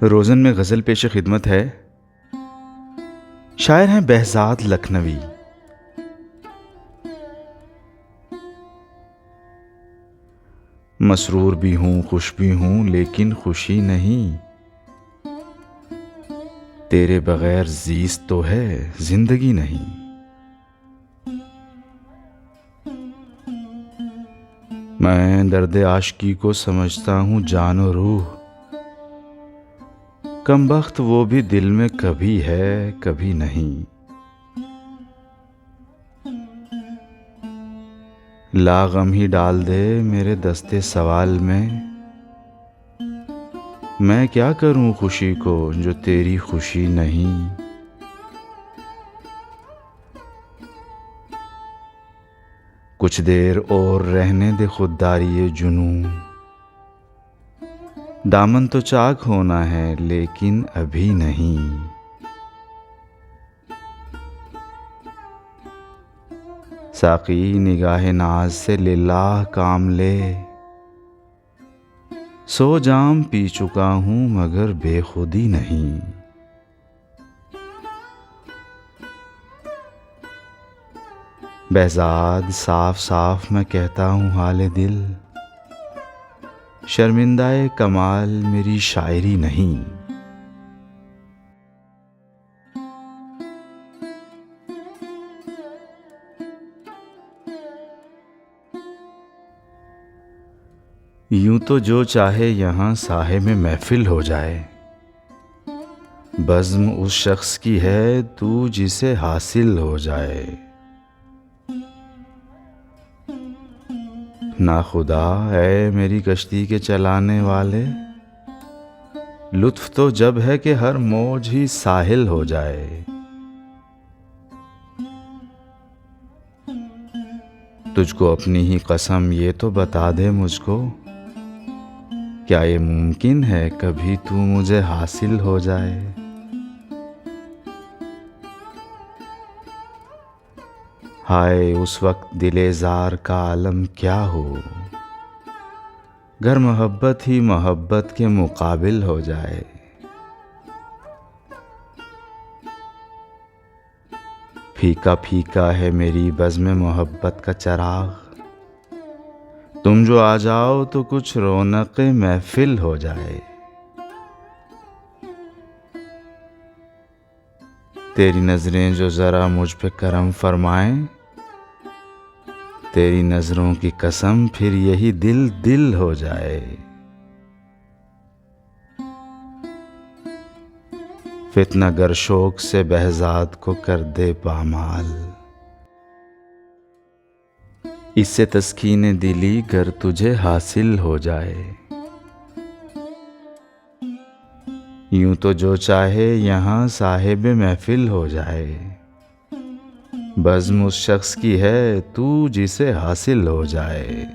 रोज़न में गज़ल पेश खिदमत है। शायर हैं behzad लखनवी। मसरूर भी हूँ खुश भी हूँ लेकिन खुशी नहीं, तेरे बगैर ज़ीस्त तो है जिंदगी नहीं। मैं दर्द आशिकी को समझता हूँ जानो रूह, कमबख्त वो भी दिल में कभी है कभी नहीं। ला गम ही डाल दे मेरे दस्ते सवाल में, मैं क्या करूं खुशी को जो तेरी खुशी नहीं। कुछ देर और रहने दे खुददारी ये जुनूं, दामन तो चाक होना है लेकिन अभी नहीं। साकी निगाह नाज से लिल्लाह काम ले, सो जाम पी चुका हूँ मगर बेखुदी नहीं। behzad साफ साफ मैं कहता हूँ हाले दिल, शर्मिंदाए कमाल मेरी शायरी नहीं। यूं तो जो चाहे यहाँ साहे में महफिल हो जाए, बज़्म उस शख्स की है तू जिसे हासिल हो जाए। ना खुदा है मेरी कश्ती के चलाने वाले, लुत्फ तो जब है कि हर मौज ही साहिल हो जाए। तुझको अपनी ही कसम ये तो बता दे मुझको, क्या ये मुमकिन है कभी तू मुझे हासिल हो जाए। हाय उस वक्त दिले ज़ार का आलम क्या हो, गर मोहब्बत ही मोहब्बत के मुकाबिल हो जाए। फीका फीका है मेरी बज़्म मोहब्बत का चराग, तुम जो आ जाओ तो कुछ रौनक महफिल हो जाए। तेरी नज़रें जो ज़रा मुझ पे करम फरमाएं, तेरी नज़रों की कसम फिर यही दिल दिल हो जाए। फितना गर शौक से behzad को कर दे पामाल, इससे तस्कीन दिली गर तुझे हासिल हो जाए। यूं तो जो चाहे यहाँ साहिब महफिल हो जाए, बज़्म उस शख्स की है तू जिसे हासिल हो जाए।